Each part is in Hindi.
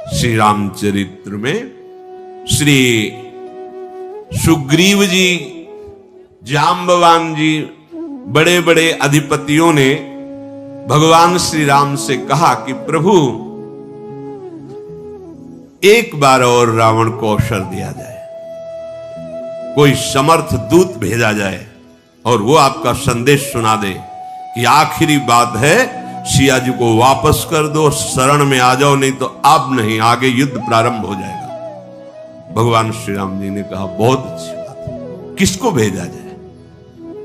श्री रामचरित्र में श्री सुग्रीव जी, जाम्बवान जी, बड़े बड़े अधिपतियों ने भगवान श्री राम से कहा कि प्रभु एक बार और रावण को अवसर दिया जाए, कोई समर्थ दूत भेजा जाए और वो आपका संदेश सुना दे कि आखिरी बात है, सिया जी को वापस कर दो, शरण में आ जाओ, नहीं तो अब नहीं, आगे युद्ध प्रारंभ हो जाएगा। भगवान श्री राम जी ने कहा बहुत अच्छी बात है, किसको भेजा जाए?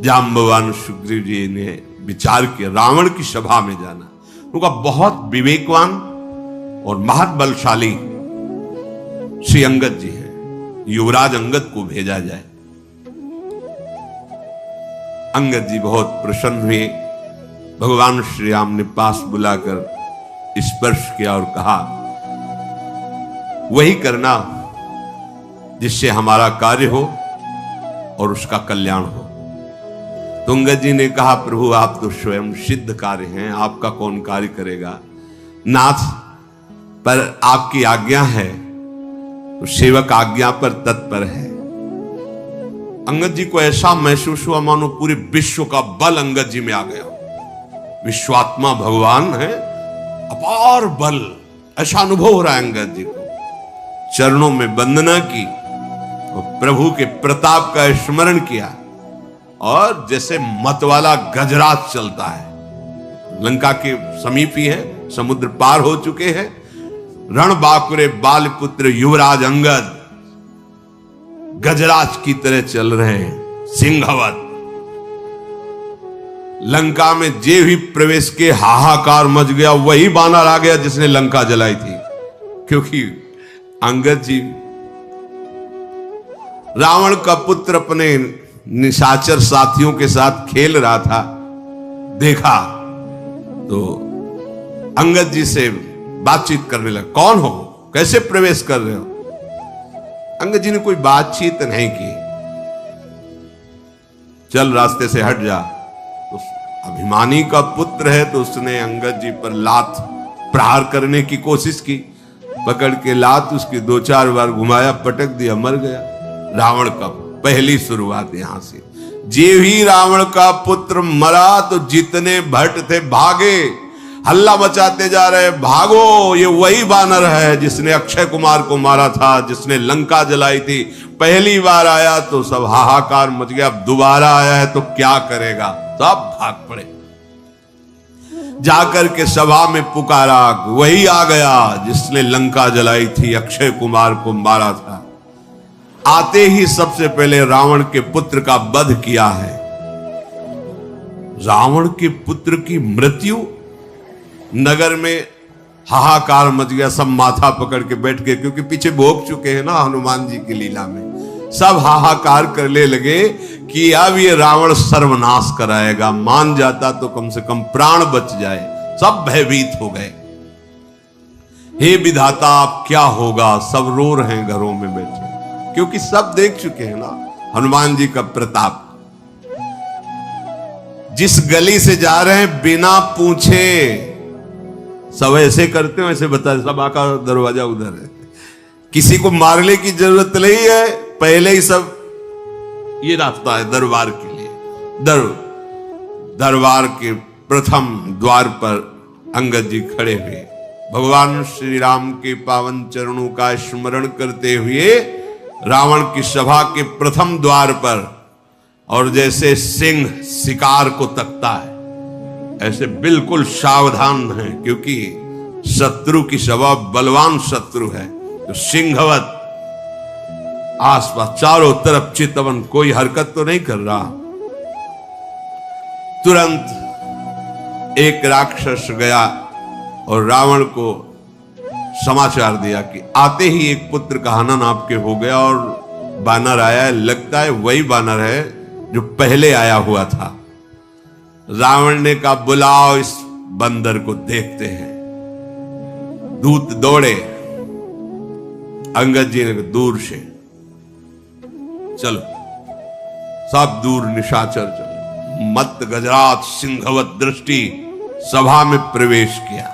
जाम्बवान सुग्रीव जी ने विचार किया, रावण की सभा में जाना। उनका बहुत विवेकवान और महाबलशाली श्री अंगद जी हैं, युवराज अंगद को भेजा जाए। अंगद जी बहुत प्रसन्न हुए। भगवान श्री राम ने पास बुलाकर स्पर्श किया और कहा, वही करना जिससे हमारा कार्य हो और उसका कल्याण हो। तो अंगद जी ने कहा, प्रभु आप तो स्वयं सिद्ध कार्य हैं, आपका कौन कार्य करेगा? नाथ, पर आपकी आज्ञा है तो सेवक आज्ञा पर तत्पर है। अंगद जी को ऐसा महसूस हुआ मानो पूरे विश्व का बल अंगद जी में आ गया। विश्वात्मा भगवान है, अपार बल, ऐसा अनुभव हो रहा है अंगद जी को। चरणों में वंदना की और प्रभु के प्रताप का स्मरण किया और जैसे मतवाला गजराज चलता है। लंका के समीप ही है, समुद्र पार हो चुके हैं। रणबांकुरे बालपुत्र युवराज अंगद गजराज की तरह चल रहे हैं, सिंहवत। लंका में जे भी प्रवेश के हाहाकार मच गया, वही बानर आ गया जिसने लंका जलाई थी। क्योंकि अंगद जी, रावण का पुत्र, अपने निशाचर साथियों के साथ खेल रहा था, देखा तो अंगद जी से बातचीत करने लगा। कौन हो, कैसे प्रवेश कर रहे हो? अंगद जी ने कोई बातचीत नहीं की। चल रास्ते से हट जा। तो अभिमानी का पुत्र है तो उसने अंगद जी पर लात प्रहार करने की कोशिश की। पकड़ के लात उसकी 2-4 बार घुमाया, पटक दिया, मर गया। रावण का पहली शुरुआत यहां से। जे भी रावण का पुत्र मरा तो जितने भट्ट थे भागे, हल्ला मचाते जा रहे, भागो, ये वही बानर है जिसने अक्षय कुमार को मारा था, जिसने लंका जलाई थी। पहली बार आया तो सब हाहाकार मच गया, अब दोबारा आया है तो क्या करेगा? सब भाग पड़े। जाकर के सभा में पुकारा, वही आ गया जिसने लंका जलाई थी, अक्षय कुमार को मारा था। आते ही सबसे पहले रावण के पुत्र का वध किया है। रावण के पुत्र की मृत्यु, नगर में हाहाकार मच गया। सब माथा पकड़ के बैठ गए, क्योंकि पीछे भोग चुके हैं ना हनुमान जी की लीला में। सब हाहाकार करने लगे कि अब ये रावण सर्वनाश कराएगा, मान जाता तो कम से कम प्राण बच जाए। सब भयभीत हो गए। हे विधाता, अब क्या होगा? सब रो रहे हैं घरों में बैठे, क्योंकि सब देख चुके हैं ना हनुमान जी का प्रताप। जिस गली से जा रहे हैं बिना पूछे, सब ऐसे करते हो, ऐसे बता, सब आका दरवाजा उधर है, किसी को मारने की जरूरत नहीं है, पहले ही सब ये रास्ता है दरबार के लिए। दरबार के प्रथम द्वार पर अंगद जी खड़े हुए, भगवान श्री राम के पावन चरणों का स्मरण करते हुए रावण की सभा के प्रथम द्वार पर, और जैसे सिंह शिकार को तकता है ऐसे बिल्कुल सावधान है, क्योंकि शत्रु की सभा बलवान शत्रु है। तो सिंहवत आसपास चारों तरफ चितवन, कोई हरकत तो नहीं कर रहा। तुरंत एक राक्षस गया और रावण को समाचार दिया कि आते ही एक पुत्र का हनन आपके हो गया और बानर आया है, लगता है वही बानर है जो पहले आया हुआ था। रावण ने कहा, बुलाओ इस बंदर को, देखते हैं। दूत दौड़े, अंगद जी ने दूर से, चलो, सब दूर निशाचर चले। मत गजराज सिंहवत दृष्टि सभा में प्रवेश किया।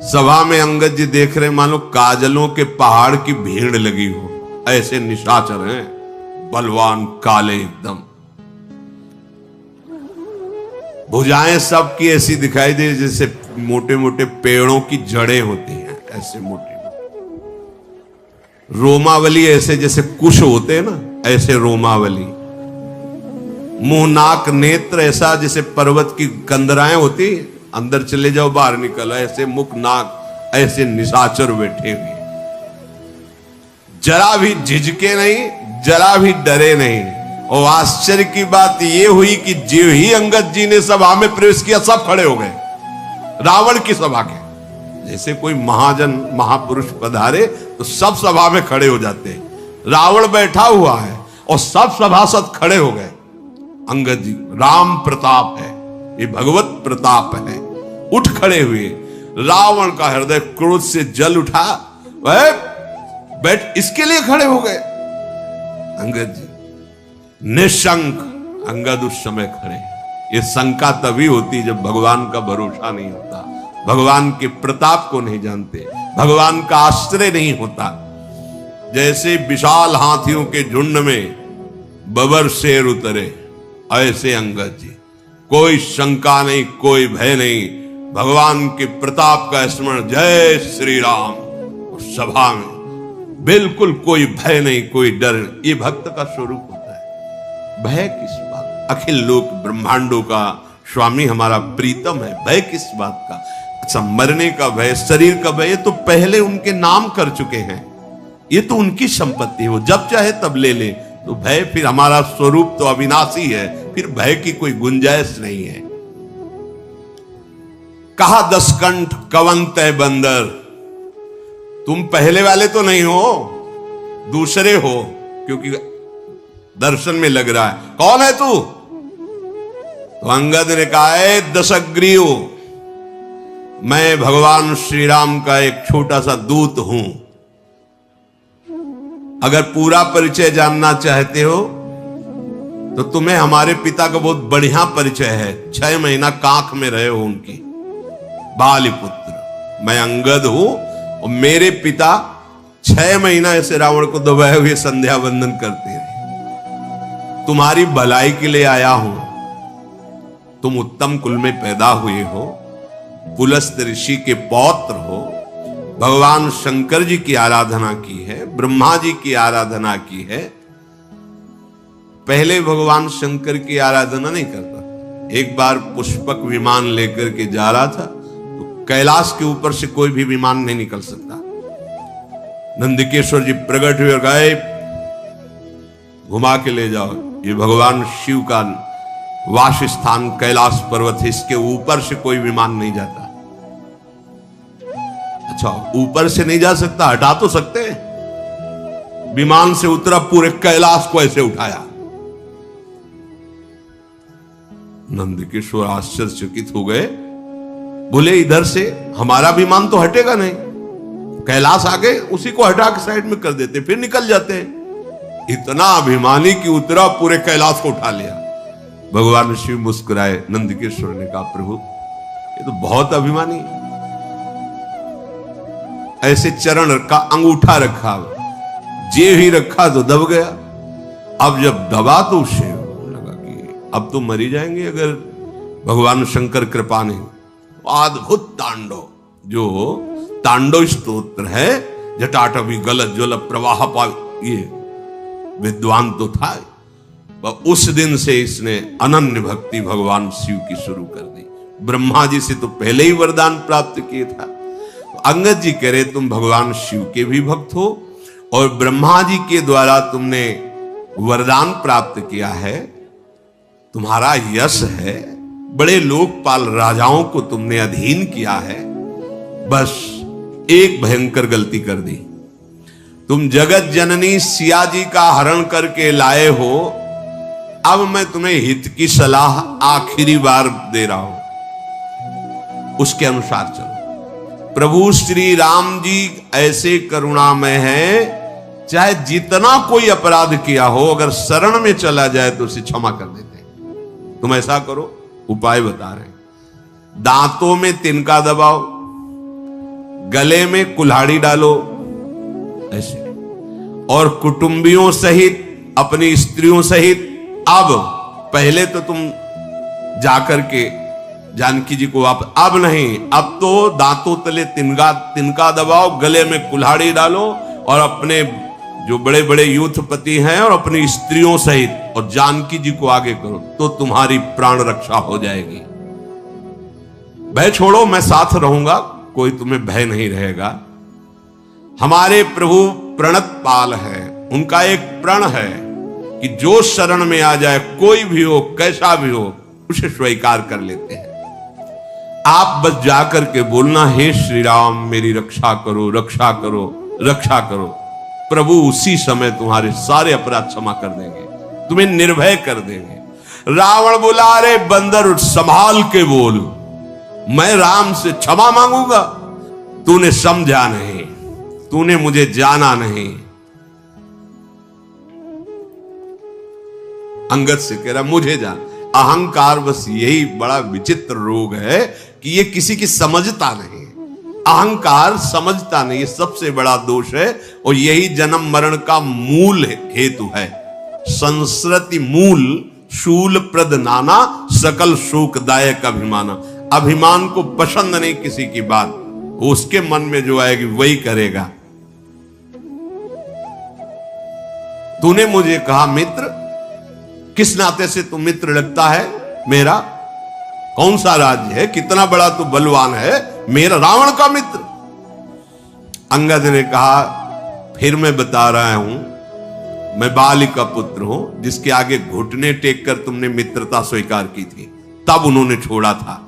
सभा में अंगद जी देख रहे, मानो काजलों के पहाड़ की भीड़ लगी हो, ऐसे निशाचर हैं, बलवान, काले एकदम। भुजाएं सबकी ऐसी दिखाई दे जैसे मोटे मोटे पेड़ों की जड़ें होती हैं, ऐसे मोटी। रोमावली ऐसे जैसे कुश होते हैं ना, ऐसे रोमावली। मुंह नाक नेत्र ऐसा जैसे पर्वत की कंदराएं होती, अंदर चले जाओ बाहर निकल, ऐसे मुख नाक, ऐसे निशाचर बैठे हुए, जरा भी झिझके नहीं, जरा भी डरे नहीं। और आश्चर्य की बात यह हुई कि जो ही अंगद जी ने सभा में प्रवेश किया, सब खड़े हो गए। रावण की सभा के जैसे कोई महाजन महापुरुष पधारे तो सब सभा में खड़े हो जाते हैं। रावण बैठा हुआ है और सब सभासद खड़े हो गए। अंगद जी, राम प्रताप है, ये भगवत प्रताप है, उठ खड़े हुए। रावण का हृदय क्रोध से जल उठा, वह बैठ इसके लिए खड़े हो गए। अंगद जी निशंक, अंगद उस समय खड़े। ये शंका तभी होती जब भगवान का भरोसा नहीं होता, भगवान के प्रताप को नहीं जानते, भगवान का आश्रय नहीं होता। जैसे विशाल हाथियों के झुंड में बबर शेर उतरे, ऐसे अंगद जी, कोई शंका नहीं, कोई भय नहीं, भगवान के प्रताप का स्मरण, जय श्री राम। उस सभा में बिल्कुल कोई भय नहीं, कोई डर नहीं। ये भक्त का स्वरूप होता है। भय किस बात? अखिल लोक ब्रह्मांडों का स्वामी हमारा प्रीतम है, भय किस बात का? अच्छा, मरने का भय, शरीर का भय, तो पहले उनके नाम कर चुके हैं, ये तो उनकी संपत्ति है, वो जब चाहे तब ले ले। तो भय, फिर हमारा स्वरूप तो अविनाशी है, फिर भय की कोई गुंजाइश नहीं है। कहा दसकंठ कवंत है बंदर, तुम पहले वाले तो नहीं हो, दूसरे हो, क्योंकि दर्शन में लग रहा है। कौन है तू? तो अंगद ने कहा है, दशग्रीव, मैं भगवान श्री राम का एक छोटा सा दूत हूं। अगर पूरा परिचय जानना चाहते हो तो तुम्हें हमारे पिता का बहुत बढ़िया परिचय है। 6 महीना कांख में रहे हो उनकी, बाली पुत्र। मैं अंगद हूं और मेरे पिता 6 महीना ऐसे रावण को दबाए हुए संध्या वंदन करते रहे। तुम्हारी भलाई के लिए आया हूं। तुम उत्तम कुल में पैदा हुए हो, पुलस्त ऋषि के पौत्र हो, भगवान शंकर जी की आराधना की है, ब्रह्मा जी की आराधना की है। पहले भगवान शंकर की आराधना नहीं करता। एक बार पुष्पक विमान लेकर के जा रहा था, तो कैलाश के ऊपर से कोई भी विमान नहीं निकल सकता। नंदिकेश्वर जी प्रकट हुए और गए, घुमा के ले जाओ, ये भगवान शिव का वास स्थान कैलाश पर्वत है, इसके ऊपर से कोई विमान नहीं जाता। अच्छा, ऊपर से नहीं जा सकता, हटा तो सकते हैं। विमान से उतरा, पूरे कैलाश को ऐसे उठाया। नंदकिशोर आश्चर्यचकित हो गए, बोले इधर से हमारा विमान तो हटेगा नहीं, कैलाश आगे उसी को हटा के साइड में कर देते, फिर निकल जाते। इतना अभिमानी कि उतरा, पूरे कैलाश को उठा लिया। भगवान शिव मुस्कुराए। नंदकिशोर ने कहा, प्रभु ये तो बहुत अभिमानी, ऐसे चरण रखा, अंगूठा रखा, जे ही रखा तो दब गया। अब जब दबा तो उसे लगा कि अब तो मरी जाएंगे अगर भगवान शंकर कृपा नहीं। अद्भुत तांडव, जो तांडव स्तोत्र है, जटाटवी गलत ज्वल प्रवाह पाव, ये विद्वान तो था। उस दिन से इसने अनन्य भक्ति भगवान शिव की शुरू कर दी। ब्रह्मा जी से तो पहले ही वरदान प्राप्त किया था। अंगद जी कह रहे, तुम भगवान शिव के भी भक्त हो और ब्रह्मा जी के द्वारा तुमने वरदान प्राप्त किया है, तुम्हारा यश है, बड़े लोकपाल राजाओं को तुमने अधीन किया है। बस एक भयंकर गलती कर दी, तुम जगत जननी सिया जी का हरण करके लाए हो। अब मैं तुम्हें हित की सलाह आखिरी बार दे रहा हूं, उसके अनुसार चलो। प्रभु श्री राम जी ऐसे करुणामय हैं, चाहे जितना कोई अपराध किया हो, अगर शरण में चला जाए तो उसे क्षमा कर देते हैं। तुम ऐसा करो, उपाय बता रहे हैं। दांतों में तिनका दबाओ, गले में कुल्हाड़ी डालो ऐसे, और कुटुंबियों सहित, अपनी स्त्रियों सहित, अब पहले तो तुम जाकर के जानकी जी को वापस, अब नहीं, अब तो दांतों तले तिनका दबाओ, गले में कुल्हाड़ी डालो और अपने जो बड़े बड़े यूथपति हैं और अपनी स्त्रियों सहित और जानकी जी को आगे करो, तो तुम्हारी प्राण रक्षा हो जाएगी। भय छोड़ो, मैं साथ रहूंगा, कोई तुम्हें भय नहीं रहेगा। हमारे प्रभु प्रणत पाल है, उनका एक प्रण है कि जो शरण में आ जाए, कोई भी हो, कैसा भी हो, उसे स्वीकार कर लेते हैं। आप बस जाकर के बोलना, हे श्री राम मेरी रक्षा करो, रक्षा करो, रक्षा करो। प्रभु उसी समय तुम्हारे सारे अपराध क्षमा कर देंगे, तुम्हें निर्भय कर देंगे। रावण बोला, अरे बंदर उठ, संभाल के बोल, मैं राम से क्षमा मांगूंगा? तूने समझा नहीं, तूने मुझे जाना नहीं। अंगद से कह रहा, मुझे जान। अहंकार बस यही बड़ा विचित्र रोग है कि ये किसी की समझता नहीं। अहंकार समझता नहीं, ये सबसे बड़ा दोष है, और यही जन्म मरण का मूल हेतु है। संस्कृति मूल शूल प्रद नाना, सकल शोकदायक अभिमाना। अभिमान को पसंद नहीं किसी की बात, उसके मन में जो आएगी वही करेगा। तूने मुझे कहा मित्र, किस नाते से तू मित्र लगता है मेरा? कौन सा राज्य है, कितना बड़ा तू बलवान है, मेरा रावण का मित्र? अंगद ने कहा, फिर मैं बता रहा हूं, मैं बाली का पुत्र हूं, जिसके आगे घुटने टेक कर तुमने मित्रता स्वीकार की थी, तब उन्होंने छोड़ा था।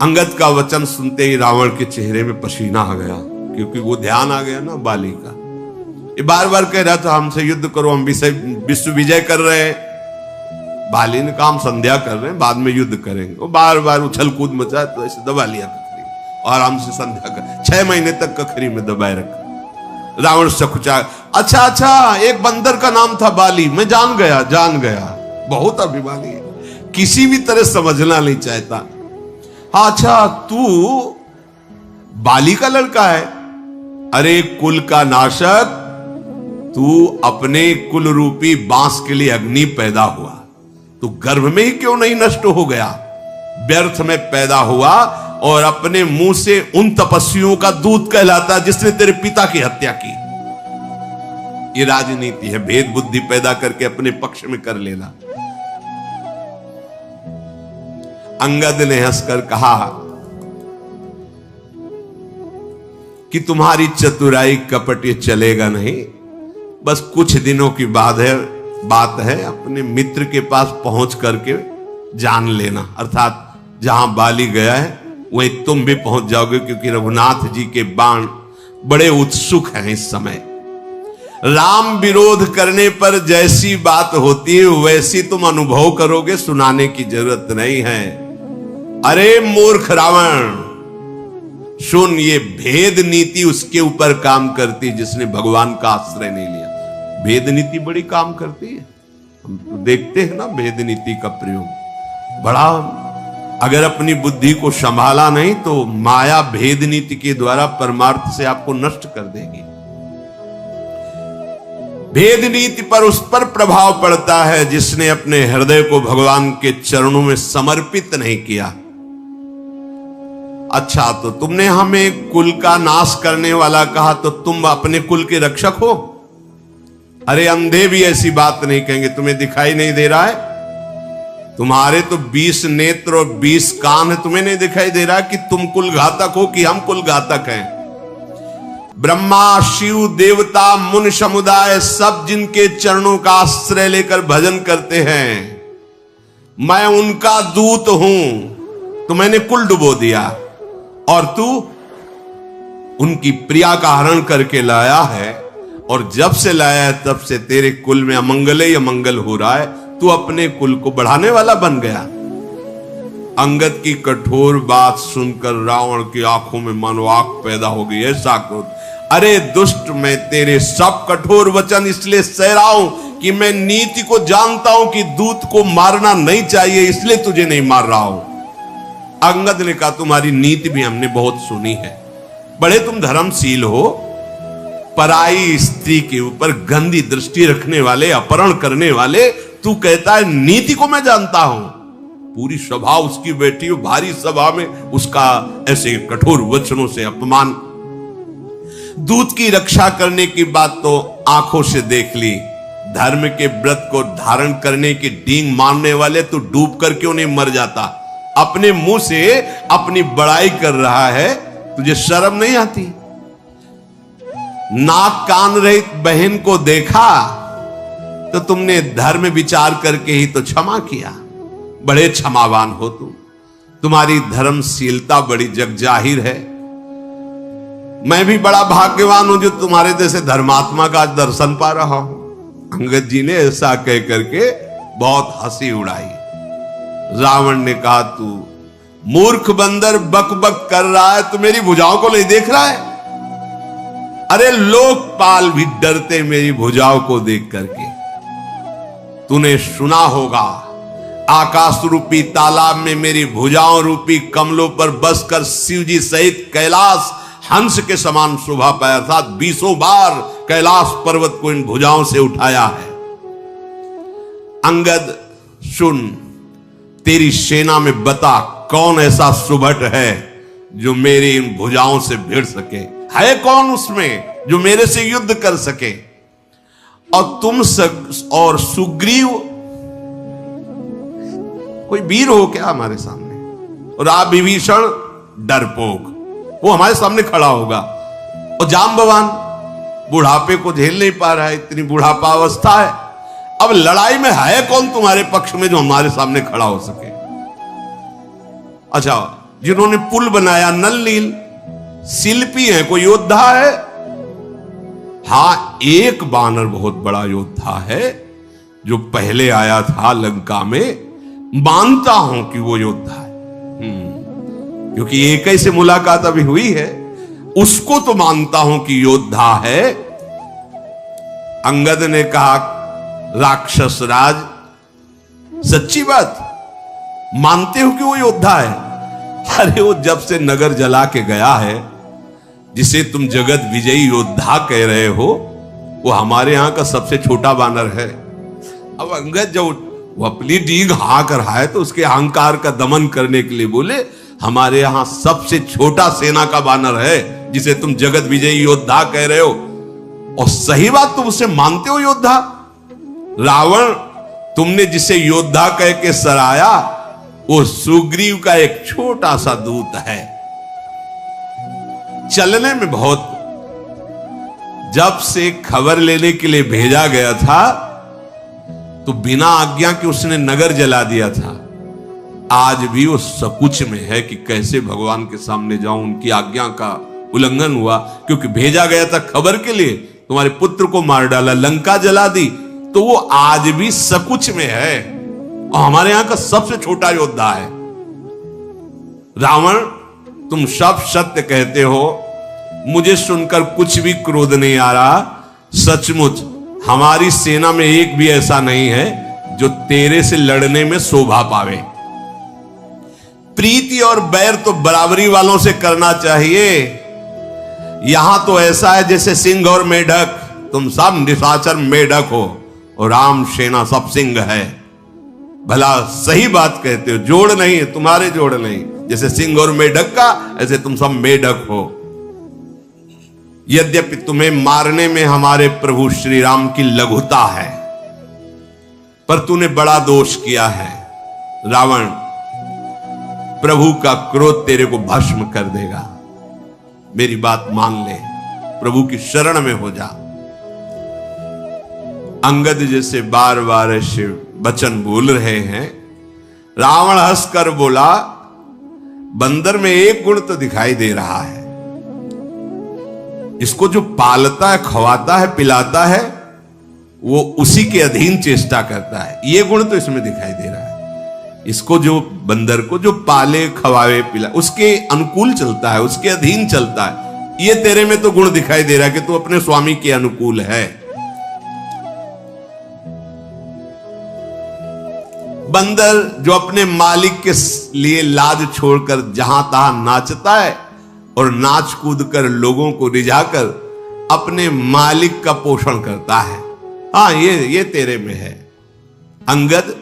अंगद का वचन सुनते ही रावण के चेहरे में पसीना आ गया, क्योंकि वो ध्यान आ गया ना बाली का। ये बार बार कह रहा था, हमसे युद्ध करो, हम विश्व विजय कर रहे हैं। बाली ने कहा, हम संध्या कर रहे हैं, बाद में युद्ध करेंगे। वो बार बार उछल कूद मचा, तो ऐसे दबा लिया कखरी, और आराम से संध्या कर 6 महीने तक कखरी में दबाए रखा। रावण सकुचा, अच्छा, एक बंदर का नाम था बाली, मैं जान गया, बहुत अभिमानी है, किसी भी तरह समझना नहीं चाहता। हाँ, अच्छा, तू बाली का लड़का है? अरे कुल का नाशक, तू अपने कुल रूपी बांस के लिए अग्नि पैदा हुआ, तू गर्भ में ही क्यों नहीं नष्ट हो गया? व्यर्थ में पैदा हुआ और अपने मुंह से उन तपस्वियों का दूत कहलाता जिसने तेरे पिता की हत्या की। ये राजनीति है, भेद बुद्धि पैदा करके अपने पक्ष में कर लेना। अंगद ने हंसकर कहा कि तुम्हारी चतुराई कपट ये चलेगा नहीं, बस कुछ दिनों की बात है, अपने मित्र के पास पहुंच करके जान लेना, अर्थात जहां बाली गया है वहीं तुम भी पहुंच जाओगे, क्योंकि रघुनाथ जी के बाण बड़े उत्सुक हैं इस समय। राम विरोध करने पर जैसी बात होती है वैसी तुम अनुभव करोगे, सुनाने की जरूरत नहीं है। अरे मूर्ख रावण, सुन, ये भेद नीति उसके ऊपर काम करती जिसने भगवान का आश्रय नहीं लिया। भेद नीति बड़ी काम करती है, हम तो देखते हैं ना भेद नीति का प्रयोग बड़ा। अगर अपनी बुद्धि को संभाला नहीं तो माया भेद नीति के द्वारा परमार्थ से आपको नष्ट कर देगी। भेद नीति पर उस पर प्रभाव पड़ता है जिसने अपने हृदय को भगवान के चरणों में समर्पित नहीं किया। अच्छा, तो तुमने हमें कुल का नाश करने वाला कहा, तो तुम अपने कुल के रक्षक हो? अरे अंधे भी ऐसी बात नहीं कहेंगे, तुम्हें दिखाई नहीं दे रहा है? तुम्हारे तो 20 नेत्र और 20 कान है, तुम्हें नहीं दिखाई दे रहा कि तुम कुल घातक हो कि हम कुल घातक हैं? ब्रह्मा, शिव, देवता, मुनि समुदाय सब जिनके चरणों का आश्रय लेकर भजन करते हैं, मैं उनका दूत हूं, तो मैंने कुल डुबो दिया, और तू उनकी प्रिया का हरण करके लाया है, और जब से लाया है तब से तेरे कुल में अमंगल ही अमंगल हो रहा है, तू अपने कुल को बढ़ाने वाला बन गया। अंगद की कठोर बात सुनकर रावण की आंखों में मानो आग पैदा हो गई, ऐसा क्रोध। अरे दुष्ट, मैं तेरे सब कठोर वचन इसलिए सह रहा हूं कि मैं नीति को जानता हूं कि दूत को मारना नहीं चाहिए, इसलिए तुझे नहीं मार रहा हूं। अंगद ने कहा तुम्हारी नीति भी हमने बहुत सुनी है, बड़े तुम धर्मशील हो, पराई स्त्री के ऊपर गंदी दृष्टि रखने वाले, अपहरण करने वाले, तू कहता है नीति को मैं जानता हूं। पूरी सभा उसकी बैठी हो, भारी सभा में उसका ऐसे कठोर वचनों से अपमान। दूत की रक्षा करने की बात तो आंखों से देख ली, धर्म के व्रत को धारण करने की डींग मारने वाले तू डूब कर क्यों नहीं मर जाता? अपने मुंह से अपनी बड़ाई कर रहा है, तुझे शर्म नहीं आती? नाक कान रहित बहन को देखा तो तुमने धर्म विचार करके ही तो क्षमा किया। बड़े क्षमावान हो तुम, तुम्हारी धर्मशीलता बड़ी जगजाहिर है। मैं भी बड़ा भाग्यवान हूं जो तुम्हारे जैसे धर्मात्मा का दर्शन पा रहा हूं। अंगद जी ने ऐसा कह करके बहुत हंसी उड़ाई। रावण ने कहा तू मूर्ख बंदर बक बक कर रहा है, तू मेरी भुजाओं को नहीं देख रहा है? अरे लोकपाल भी डरते मेरी भुजाओं को देख करके। तूने सुना होगा आकाश रूपी तालाब में मेरी भुजाओं रूपी कमलों पर बसकर शिव जी सहित कैलाश हंस के समान शोभा पाया था। 20 बार कैलाश पर्वत को इन भुजाओं से उठाया है। अंगद सुन, तेरी सेना में बता कौन ऐसा सुभट है जो मेरी इन भुजाओं से भिड़ सके? है कौन उसमें जो मेरे से युद्ध कर सके? और तुम और सुग्रीव कोई वीर हो क्या हमारे सामने? और आप विभीषण डरपोक, वो हमारे सामने खड़ा होगा। और जाम्बवान बुढ़ापे को झेल नहीं पा रहा है, इतनी बुढ़ापा अवस्था है। अब लड़ाई में है कौन तुम्हारे पक्ष में जो हमारे सामने खड़ा हो सके? अच्छा, जिन्होंने पुल बनाया नल नील, शिल्पी है, कोई योद्धा है? हां, एक बानर बहुत बड़ा योद्धा है जो पहले आया था लंका में। मानता हूं कि वो योद्धा है, क्योंकि एक ही से मुलाकात अभी हुई है, उसको तो मानता हूं कि योद्धा है। अंगद ने कहा राक्षस राज, सच्ची बात मानते हो कि वो योद्धा है? अरे वो जब से नगर जला के गया है, जिसे तुम जगत विजयी योद्धा कह रहे हो, वो हमारे यहां का सबसे छोटा बानर है। अब अंगद जब वो अपनी डींग हाँक रहा है तो उसके अहंकार का दमन करने के लिए बोले हमारे यहां सबसे छोटा सेना का बानर है जिसे तुम जगत विजयी योद्धा कह रहे हो। और सही बात, तुम उसे मानते हो योद्धा? रावण, तुमने जिसे योद्धा कह के सराया वो सुग्रीव का एक छोटा सा दूत है, चलने में बहुत। जब से खबर लेने के लिए भेजा गया था तो बिना आज्ञा के उसने नगर जला दिया था। आज भी वो सकुच में है कि कैसे भगवान के सामने जाऊं। उनकी आज्ञा का उल्लंघन हुआ क्योंकि भेजा गया था खबर के लिए, तुम्हारे पुत्र को मार डाला, लंका जला दी, तो वो आज भी सकुच में है और हमारे यहां का सबसे छोटा योद्धा है। रावण, तुम सब सत्य कहते हो, मुझे सुनकर कुछ भी क्रोध नहीं आ रहा। सचमुच हमारी सेना में एक भी ऐसा नहीं है जो तेरे से लड़ने में शोभा पावे। प्रीति और बैर तो बराबरी वालों से करना चाहिए। यहां तो ऐसा है जैसे सिंह और मेढक, तुम सब निशाचर मेढक हो और राम सेना सब सिंह है। भला सही बात कहते हो, जोड़ नहीं है तुम्हारे, जोड़ नहीं। जैसे सिंह और मेढक का, ऐसे तुम सब मेढक हो। यद्यपि तुम्हें मारने में हमारे प्रभु श्री राम की लघुता है, पर तूने बड़ा दोष किया है रावण। प्रभु का क्रोध तेरे को भस्म कर देगा। मेरी बात मान ले, प्रभु की शरण में हो जा। अंगद जैसे बार बार ऐसे वचन बोल रहे हैं, रावण हंसकर बोला, बंदर में एक गुण तो दिखाई दे रहा है, इसको जो पालता है, खवाता है, पिलाता है, वो उसी के अधीन चेष्टा करता है। ये गुण तो इसमें दिखाई दे रहा है। इसको जो बंदर को जो पाले, खवावे, पिला, उसके अनुकूल चलता है, उसके अधीन चलता है। ये तेरे में तो गुण दिखाई दे रहा है कि तू अपने स्वामी के अनुकूल है। बंदर जो अपने मालिक के लिए लाज छोड़कर जहां तहां नाचता है और नाच कूद कर लोगों को रिझाकर अपने मालिक का पोषण करता है। हाँ, ये तेरे में है अंगद।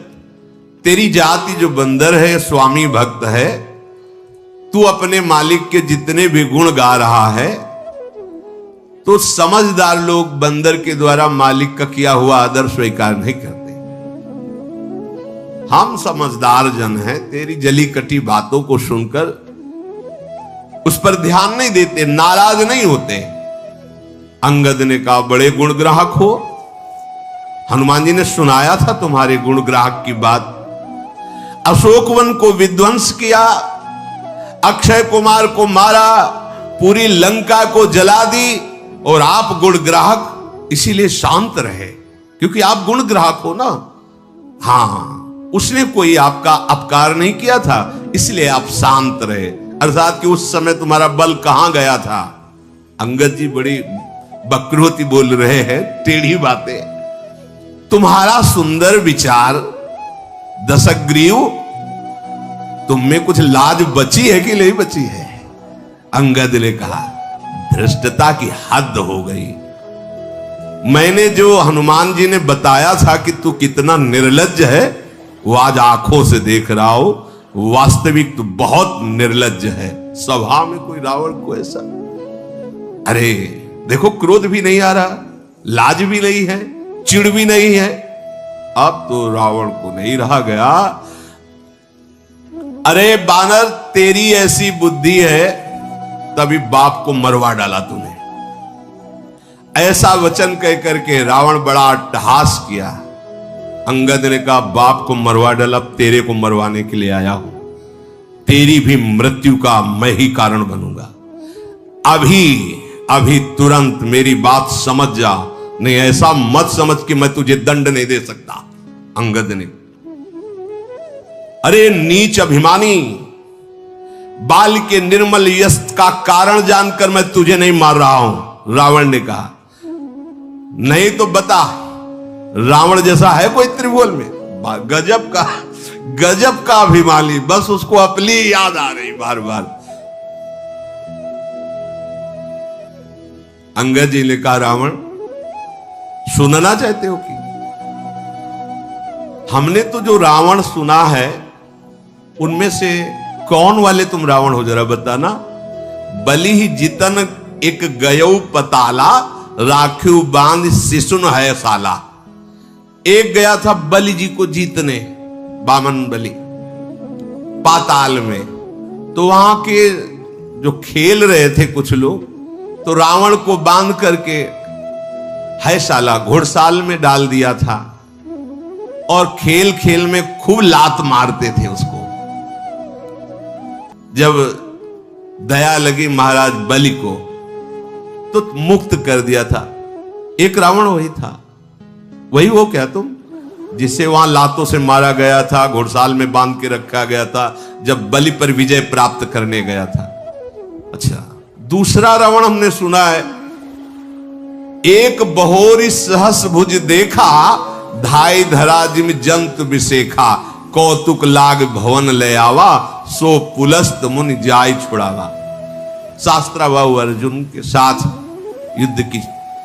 तेरी जाति जो बंदर है, स्वामी भक्त है, तू अपने मालिक के जितने भी गुण गा रहा है, तो समझदार लोग बंदर के द्वारा मालिक का किया हुआ आदर स्वीकार नहीं करते। हम समझदार जन हैं, तेरी जली कटी बातों को सुनकर उस पर ध्यान नहीं देते, नाराज नहीं होते। अंगद ने कहा, बड़े गुण ग्राहक हो। हनुमान जी ने सुनाया था तुम्हारे गुण ग्राहक की बात। अशोकवन को विध्वंस किया, अक्षय कुमार को मारा, पूरी लंका को जला दी, और आप गुण ग्राहक इसीलिए शांत रहे, क्योंकि आप गुण ग्राहक हो ना। हाँ, उसने कोई आपका अपकार नहीं किया था, इसलिए आप शांत रहे। अर्थात कि उस समय तुम्हारा बल कहां गया था। अंगद जी बड़ी बकरोती बोल रहे हैं, टेढ़ी बातें। तुम्हारा सुंदर विचार दशग्रीव, तुम में कुछ लाज बची है कि नहीं बची है? अंगद ने कहा, धृष्टता की हद हो गई। मैंने जो हनुमान जी ने बताया था कि तू कितना निर्लज्ज है, वो आज आंखों से देख रहा हो। वास्तविक तो बहुत निर्लज्ज है। सभा में कोई रावण को ऐसा, अरे देखो, क्रोध भी नहीं आ रहा, लाज भी नहीं है, चिढ़ भी नहीं है। अब तो रावण को नहीं रहा गया। अरे बानर, तेरी ऐसी बुद्धि है, तभी बाप को मरवा डाला तूने। ऐसा वचन कह करके रावण बड़ा अट्टहास किया। अंगद ने कहा, बाप को मरवा डाला, अब तेरे को मरवाने के लिए आया हूं। तेरी भी मृत्यु का मैं ही कारण बनूंगा। अभी तुरंत मेरी बात समझ जा, नहीं ऐसा मत समझ कि मैं तुझे दंड नहीं दे सकता। अंगद ने, अरे नीच अभिमानी, बाल के निर्मल यश का कारण जानकर मैं तुझे नहीं मार रहा हूं। रावण ने कहा, नहीं तो बता, रावण जैसा है कोई त्रिभुवन में? गजब का अभिमानी, बस उसको अपनी याद आ रही बार बार। अंगद जी ने कहा, रावण सुनना चाहते हो कि? हमने तो जो रावण सुना है, उनमें से कौन वाले तुम रावण हो, जरा बताना। बलि ही जितन एक गयो पताला, राखियो बांध शिशुन है साला। एक गया था बलि जी को जीतने, बामन बलि, पाताल में। तो वहां के जो खेल रहे थे कुछ लोग, तो रावण को बांध करके है साला घोड़साल में डाल दिया था, और खेल खेल में खूब लात मारते थे उसको। जब दया लगी महाराज बलि को, तो मुक्त कर दिया था। एक रावण वही था। वही हो क्या तुम, जिसे वहां लातों से मारा गया था, घोड़साल में बांध के रखा गया था, जब बलि पर विजय प्राप्त करने गया था? अच्छा, दूसरा रावण हमने सुना है, एक बहोरी सहस भुज देखा, धाई धरा जिम जंतु विशेखा, कौतुक लाग भवन ले आवा, सो पुलस्त मुनि जाय छुड़ावा। शास्त्राबाहु अर्जुन के साथ युद्ध की,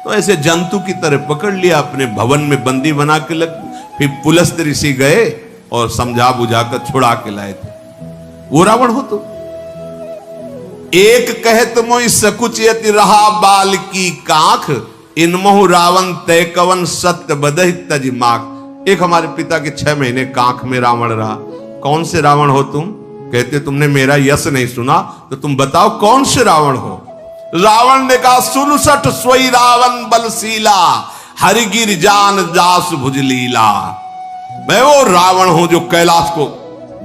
तो ऐसे जंतु की तरह पकड़ लिया, अपने भवन में बंदी बना के लग। फिर पुलस्त ऋषि गए और समझा बुझाकर छुड़ा के लाए थे। वो रावण हो तो। एक कहत मोहि सकुच यति रहा बाल की कांख, इनमहु रावण तय कवन सत्य बदहि तज माख। एक हमारे पिता के 6 महीने कांख में रावण रहा। कौन से रावण हो तुम? कहते तुमने मेरा यश नहीं सुना, तो तुम बताओ कौन से रावण हो? रावण ने कहा, 67 सोई रावण बलशीला, हरिगिर जान जास भुज लीला। मैं वो रावण हूं जो कैलाश को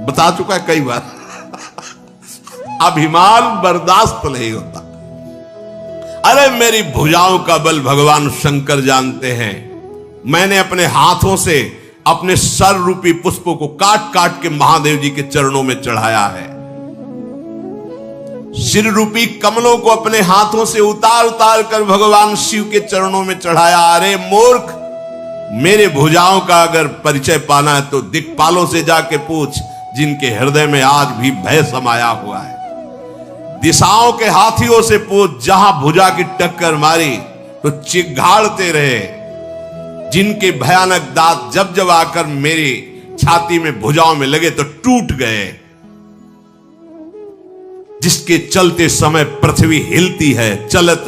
बता चुका है कई बार। अभिमान बर्दाश्त नहीं होता। अरे मेरी भुजाओं का बल भगवान शंकर जानते हैं। मैंने अपने हाथों से अपने सर रूपी पुष्पों को काट काट के महादेव जी के चरणों में चढ़ाया है। सिर रूपी कमलों को अपने हाथों से उतार उतार कर भगवान शिव के चरणों में चढ़ाया। अरे मूर्ख, मेरे भुजाओं का अगर परिचय पाना है तो दिक्पालों से जाके पूछ, जिनके हृदय में आज भी भय समाया हुआ है। दिशाओं के हाथियों से पूछ, जहां भुजा की टक्कर मारी तो चिघाड़ते रहे, जिनके भयानक दांत जब जब आकर मेरी छाती में भुजाओं में लगे तो टूट गए, जिसके चलते समय पृथ्वी हिलती है, चलत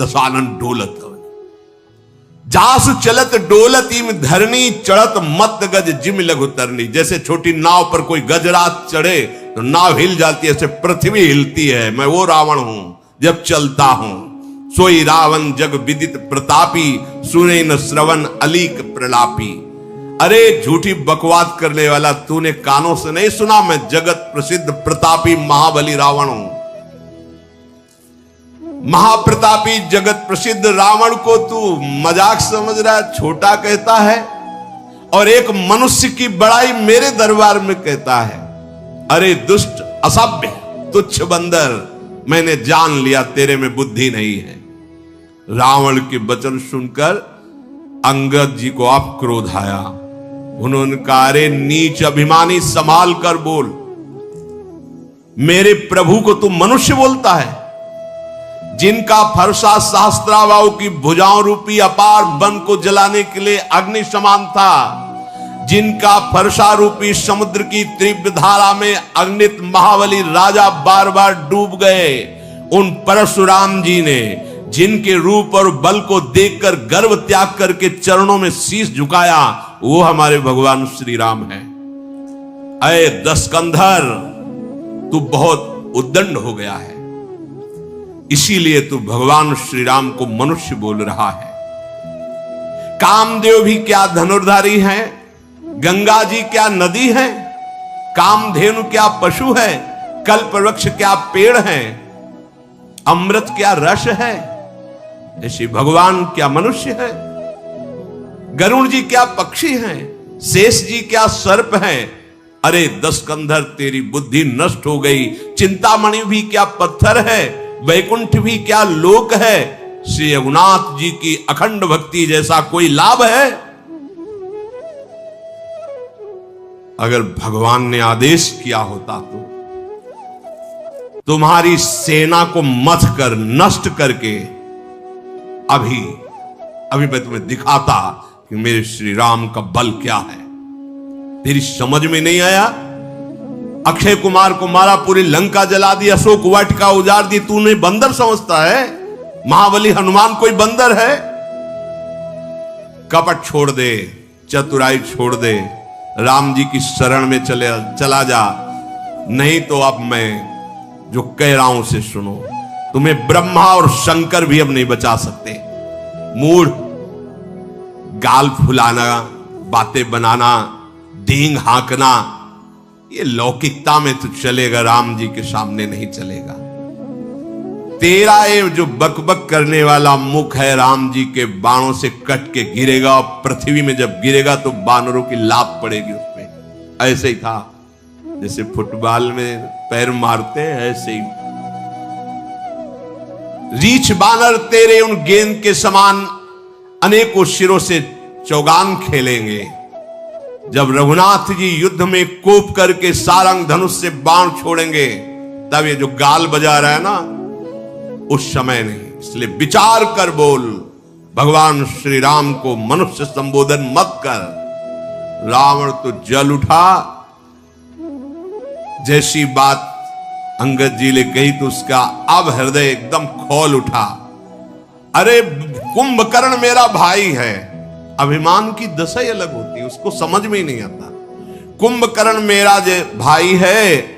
दशानन डोलत। जासु चलत डोलत इम धरनी, चढ़त मत गज जिम लघु तरनी। जैसे छोटी नाव पर कोई गजरात चढ़े तो नाव हिल जाती है, ऐसे पृथ्वी हिलती है। मैं वो रावण हूं जब चलता हूं, सोई रावण जग विदित प्रतापी, सुने न श्रवण अलीक प्रलापी। अरे झूठी बकवाद करने वाला, तूने कानों से नहीं सुना, मैं जगत प्रसिद्ध प्रतापी महाबली रावण हूं। महाप्रतापी जगत प्रसिद्ध रावण को तू मजाक समझ रहा है, छोटा कहता है, और एक मनुष्य की बड़ाई मेरे दरबार में कहता है। अरे दुष्ट असभ्य तुच्छ बंदर, मैंने जान लिया तेरे में बुद्धि नहीं है। रावण के वचन सुनकर अंगद जी को अब क्रोध आया। उन्होंने कहा, अरे नीच अभिमानी, संभाल कर बोल। मेरे प्रभु को तू मनुष्य बोलता है, जिनका फरसा सहस्त्राबाहु की भुजाओं रूपी अपार वन को जलाने के लिए अग्नि समान था, जिनका फरसा रूपी समुद्र की तीव्र धारा में अग्नित महाबली राजा बार बार डूब गए, उन परशुराम जी ने जिनके रूप और बल को देखकर गर्व त्याग करके चरणों में शीश झुकाया, वो हमारे भगवान श्री राम है। अय दशकंधर, तू बहुत उद्दंड हो गया है, इसीलिए तू भगवान श्री राम को मनुष्य बोल रहा है। कामदेव भी क्या धनुर्धारी हैं, गंगा जी क्या नदी है, कामधेनु क्या पशु है, कल्प वृक्ष क्या पेड़ है, अमृत क्या रस है, ऐसे भगवान क्या मनुष्य है। गरुण जी क्या पक्षी हैं, शेष जी क्या सर्प हैं। अरे दशकंधर, तेरी बुद्धि नष्ट हो गई। चिंतामणि भी क्या पत्थर है, वैकुंठ भी क्या लोक है, श्री रघुनाथ जी की अखंड भक्ति जैसा कोई लाभ है। अगर भगवान ने आदेश किया होता तो तुम्हारी सेना को मथ कर नष्ट करके अभी मैं तुम्हें दिखाता कि मेरे श्री राम का बल क्या है। तेरी समझ में नहीं आया? अक्षय कुमार को मारा, पूरी लंका जला दी, अशोक वाटिका उजाड़ दी, तूने बंदर समझता है? महाबली हनुमान कोई बंदर है? कपट छोड़ दे, चतुराई छोड़ दे, राम जी की शरण में चला जा, नहीं तो अब मैं जो कह रहा हूं उसे सुनो। तुम्हें ब्रह्मा और शंकर भी अब नहीं बचा सकते। मूढ़, गाल फुलाना, बातें बनाना, डींग हाँकना, ये लौकिकता में तो चलेगा, राम जी के सामने नहीं चलेगा। तेरा ये जो बकबक करने वाला मुख है, राम जी के बाणों से कट के गिरेगा, और पृथ्वी में जब गिरेगा तो बानरों की लात पड़ेगी उसमें। ऐसे ही था, जैसे फुटबॉल में पैर मारते हैं, ऐसे ही रीछ बानर तेरे उन गेंद के समान अनेकों शिरों से चौगान खेलेंगे। जब रघुनाथ जी युद्ध में कोप करके सारंग धनुष से बाण छोड़ेंगे, तब ये जो गाल बजा रहा है ना, उस समय नहीं। इसलिए विचार कर बोल, भगवान श्री राम को मनुष्य संबोधन मत कर। रावण तो जल उठा। जैसी बात अंगद जी ने कही तो उसका अब हृदय एकदम खोल उठा। अरे कुंभकर्ण मेरा भाई है। अभिमान की दशा ही अलग होती है, उसको समझ में ही नहीं आता। कुंभकर्ण मेरा भाई है,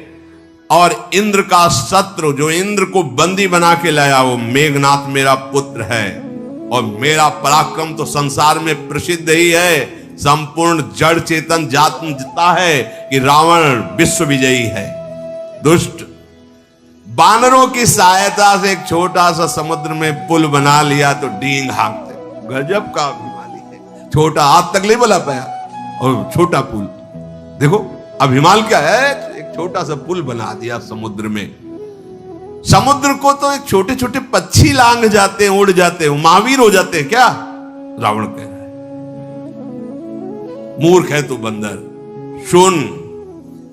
और इंद्र का शत्रु, जो इंद्र को बंदी बना के लाया, वो मेघनाथ मेरा पुत्र है। और मेरा पराक्रम तो संसार में प्रसिद्ध ही है, संपूर्ण जड़ चेतन जानता है कि रावण विश्व विजयी है। दुष्ट, बानरों की सहायता से एक छोटा सा समुद्र में पुल बना लिया तो डींग हाँकते। गजब का अभिमानी है। छोटा हाथ तक नहीं बना पाया, और छोटा पुल देखो, अभिमान क्या है, एक छोटा सा पुल बना दिया समुद्र में। समुद्र को तो एक छोटे छोटे पक्षी लांघ जाते हैं, उड़ जाते हैं, महावीर हो जाते हैं क्या? रावण कह रहा है। मूर्ख है तू बंदर, सुन,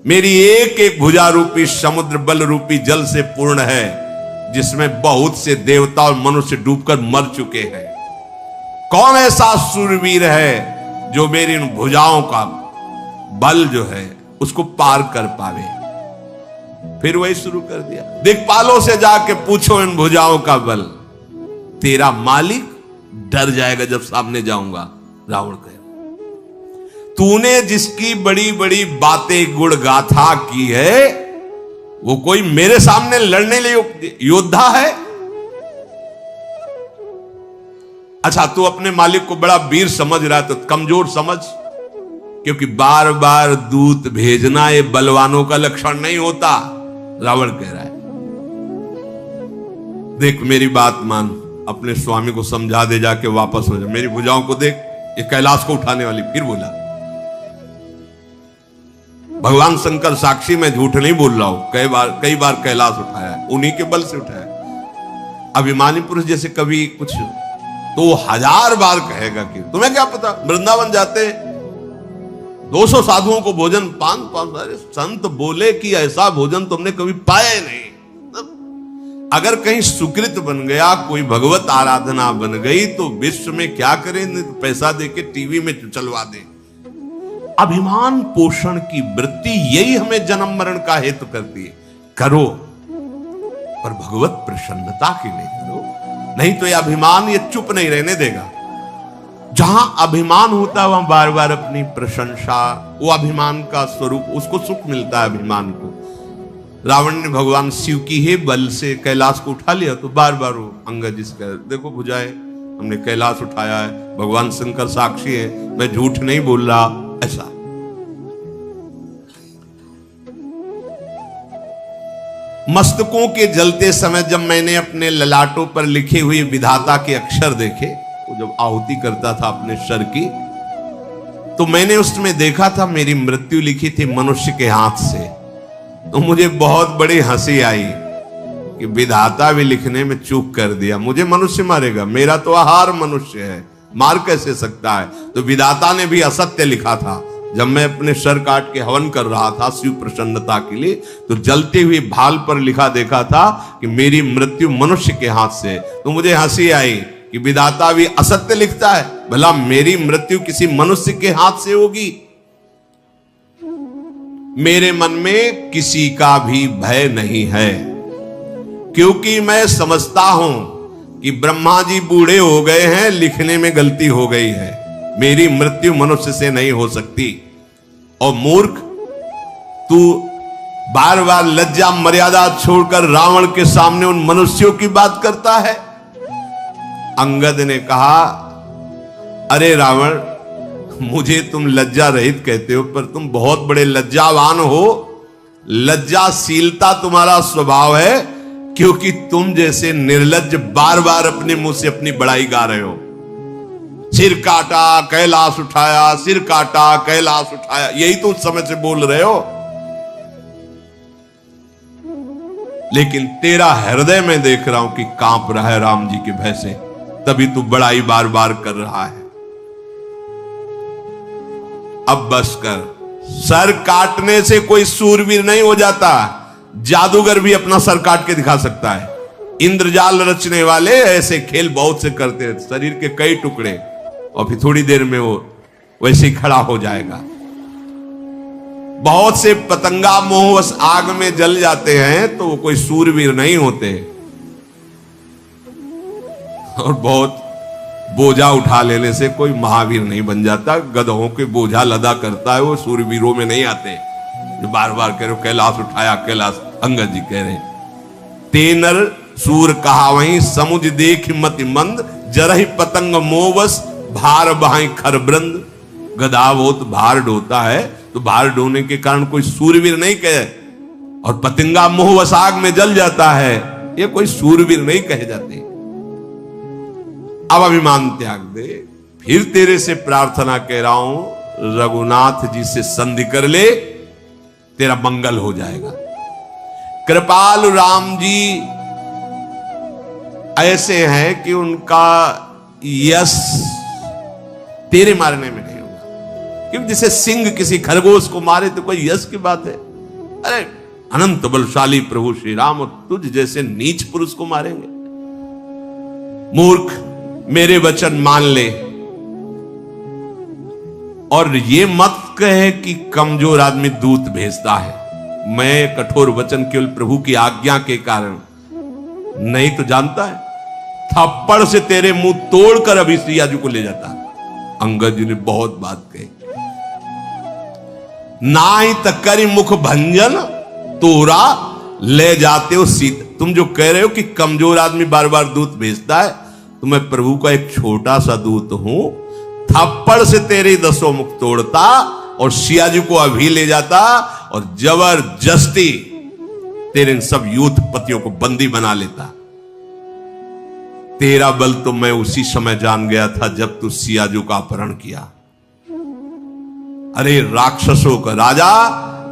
मेरी एक एक भुजा रूपी समुद्र बल रूपी जल से पूर्ण है, जिसमें बहुत से देवता और मनुष्य डूबकर मर चुके हैं। कौन ऐसा सूरवीर है जो मेरी इन भुजाओं का बल जो है उसको पार कर पावे। फिर वही शुरू कर दिया, दिक्पालों से जाके पूछो इन भुजाओं का बल, तेरा मालिक डर जाएगा जब सामने जाऊंगा। रावण कहे, तूने जिसकी बड़ी बड़ी बातें गुण गाथा की है वो कोई मेरे सामने लड़ने लिए योद्धा है? अच्छा, तू अपने मालिक को बड़ा वीर समझ रहा है तो कमजोर समझ, क्योंकि बार बार दूत भेजना ये बलवानों का लक्षण नहीं होता। रावण कह रहा है, देख मेरी बात मान, अपने स्वामी को समझा दे, जाके वापस हो जा, मेरी भुजाओं को देख, ये कैलाश को उठाने वाली। फिर बोला, भगवान शंकर साक्षी, मैं झूठ नहीं बोल रहा हूं, कई बार कैलाश उठाया है, उन्हीं के बल से उठाया। अभिमानी पुरुष जैसे कभी कुछ तो 1000 बार कहेगा कि तुम्हें क्या पता, वृंदावन जाते 200 साधुओं को भोजन 5 संत बोले कि ऐसा भोजन तुमने कभी पाया ही नहीं। अगर कहीं सुकृत बन गया, कोई भगवत आराधना बन गई तो विश्व में क्या करें, पैसा देके टीवी में चलवा दे। अभिमान पोषण की वृत्ति यही हमें जन्म मरण का हेतु करती है। करो पर भगवत प्रसन्नता के लिए करो, नहीं तो यह अभिमान ये चुप नहीं रहने देगा। जहां अभिमान होता है वहां बार बार अपनी प्रशंसा, वो अभिमान का स्वरूप, उसको सुख मिलता है अभिमान को। रावण ने भगवान शिव की ही बल से कैलाश को उठा लिया तो बार बार वो अंगद जिसका देखो भुजाएं, हमने कैलाश उठाया है, भगवान शंकर साक्षी है, मैं झूठ नहीं बोल रहा, ऐसा। मस्तकों के जलते समय जब मैंने अपने ललाटों पर लिखे हुए विधाता के अक्षर देखे, वो जब आहुति करता था अपने सर की, तो मैंने उसमें देखा था मेरी मृत्यु लिखी थी मनुष्य के हाथ से। तो मुझे बहुत बड़ी हंसी आई कि विधाता भी लिखने में चूक कर दिया, मुझे मनुष्य मारेगा, मेरा तो आहार मनुष्य है, मार कैसे सकता है। तो विधाता ने भी असत्य लिखा था। जब मैं अपने सर काट के हवन कर रहा था शिव प्रसन्नता के लिए, तो जलते हुए भाल पर लिखा देखा था कि मेरी मृत्यु मनुष्य के हाथ से। तो मुझे हंसी आई कि विधाता भी असत्य लिखता है, भला मेरी मृत्यु किसी मनुष्य के हाथ से होगी। मेरे मन में किसी का भी भय नहीं है, क्योंकि मैं समझता हूं कि ब्रह्मा जी बूढ़े हो गए हैं, लिखने में गलती हो गई है, मेरी मृत्यु मनुष्य से नहीं हो सकती। और मूर्ख, तू बार बार लज्जा मर्यादा छोड़कर रावण के सामने उन मनुष्यों की बात करता है। अंगद ने कहा, अरे रावण, मुझे तुम लज्जा रहित कहते हो, पर तुम बहुत बड़े लज्जावान हो। लज्जाशीलता तुम्हारा स्वभाव है, क्योंकि तुम जैसे निर्लज्ज बार बार अपने मुंह से अपनी बड़ाई गा रहे हो। सिर काटा कैलाश उठाया, सिर काटा कैलाश उठाया, यही तो उस समय से बोल रहे हो। लेकिन तेरा हृदय में देख रहा हूं कि कांप रहा है राम जी के भय से, तभी तू बड़ाई बार बार कर रहा है। अब बस कर, सर काटने से कोई सूरवीर नहीं हो जाता, जादूगर भी अपना सर काट के दिखा सकता है। इंद्रजाल रचने वाले ऐसे खेल बहुत से करते हैं, शरीर के कई टुकड़े, और फिर थोड़ी देर में वो वैसे ही खड़ा हो जाएगा। बहुत से पतंगा मोहवश आग में जल जाते हैं तो वो कोई सूरवीर नहीं होते। और बहुत बोझा उठा लेने से कोई महावीर नहीं बन जाता। गधों के बोझा लदा करता है, वो सूरवीरों में नहीं आते। जो बार बार कह रहे कैलाश उठाया कैलाश, अंगद जी कह रहे तेनर सूर कहा वहीं समुझ देख मति मंद, जरहि पतंग मोवस भार बहाई खरबृंद। गधा बहुत भार ढोता है तो भार ढोने के कारण कोई सूरवीर नहीं कहे, और पतंगा मोहवश आग में जल जाता है, ये कोई सूरवीर नहीं कहे जाते। अब अभिमान त्याग दे, फिर तेरे से प्रार्थना कह रहा हूं, रघुनाथ जी से संधि कर ले, तेरा मंगल हो जाएगा। कृपालु राम जी ऐसे हैं कि उनका यश तेरे मारने में नहीं होगा, क्योंकि जिसे सिंह किसी खरगोश को मारे तो कोई यश की बात है। अरे अनंत बलशाली प्रभु श्री राम तुझ जैसे नीच पुरुष को मारेंगे? मूर्ख, मेरे वचन मान ले और ये मत कहे कि कमजोर आदमी दूत भेजता है। मैं कठोर वचन केवल प्रभु की आज्ञा के कारण, नहीं तो जानता है थप्पड़ से तेरे मुंह तोड़कर अभी सियाजू को ले जाता। अंगद जी ने बहुत बात कही। नाई तकरी मुख भंजन तोरा ले जाते हो सीता। तुम जो कह रहे हो कि कमजोर आदमी बार बार दूत भेजता है, तो मैं प्रभु का एक छोटा सा दूत हूं, थप्पड़ से तेरे 10 मुख तोड़ता और सियाजू को अभी ले जाता और जबरदस्ती तेरे इन सब यूथपतियों को बंदी बना लेता। तेरा बल तो मैं उसी समय जान गया था जब तू सियाजू का अपहरण किया। अरे राक्षसों का राजा,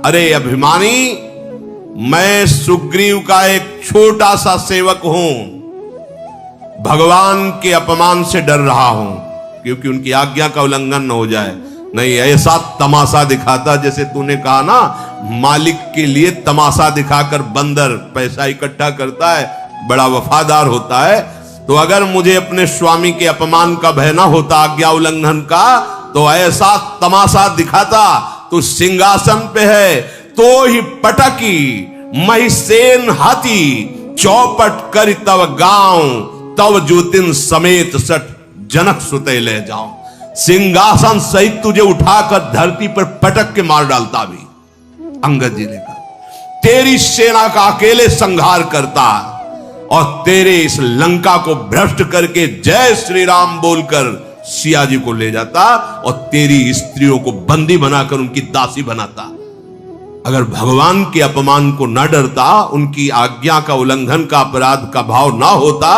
अरे अभिमानी, मैं सुग्रीव का एक छोटा सा सेवक हूं, भगवान के अपमान से डर रहा हूं क्योंकि उनकी आज्ञा का उल्लंघन न हो जाए। नहीं ऐसा तमाशा दिखाता, जैसे तूने कहा ना, मालिक के लिए तमाशा दिखाकर बंदर पैसा इकट्ठा करता है, बड़ा वफादार होता है। तो अगर मुझे अपने स्वामी के अपमान का भय ना होता, आज्ञा उल्लंघन का, तो ऐसा तमाशा दिखाता। तू सिंहासन पे है तो ही पटकी महिसेन हाथी चौपट कर तब गांव तब ज्योतिन समेत सठ जनक सुते ले जाऊं। सिंहासन सहित तुझे उठाकर धरती पर पटक के मार डालता। भी अंगद जी ने कहा तेरी सेना का अकेले संहार करता और तेरे इस लंका को भ्रष्ट करके जय श्री राम बोलकर सियाजी को ले जाता और तेरी स्त्रियों को बंदी बनाकर उनकी दासी बनाता। अगर भगवान के अपमान को न डरता, उनकी आज्ञा का उल्लंघन का अपराध का भाव ना होता,